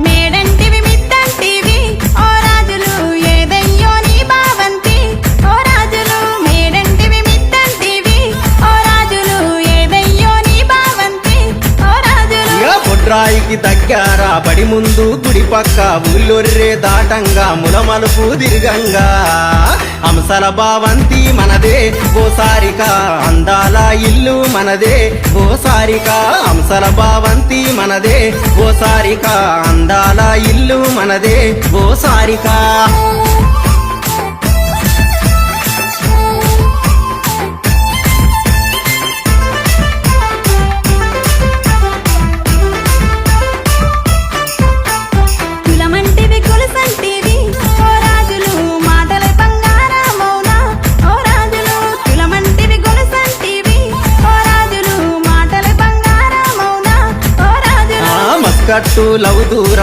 మేడంటివి మిద్దంటివి ఓ రాజులు ఏదయ్యో నీ బావంతి ఓ రాజులు మేడంటివి మిద్దంటివి ఓ రాజులు ఏదయ్యో నీ బావంతి ఓ రాజులు పొట్రాయికి దగ్గర బడి ముందు గుడి పక్క ఊళ్ళొర్రే దాటంగా ములమలుపు దిర్గంగా అంశల బావంతి మనదే ఓ సారిక అందాల ఇల్లు మనదే ఓ సారిక అంశల బావంతి మనదే ఓ సారిక అందాల ఇల్లు మనదే ఓ సారిక కులమంటివి కులసంటివి ఓ రాజులు మాటల బంగారమౌనా ఓ రాజులు కులమంటివి కులసంటివి ఓ రాజులు మాటల బంగారమౌనా ఓ రాజులు మస్కట్టు లవ్ దూరం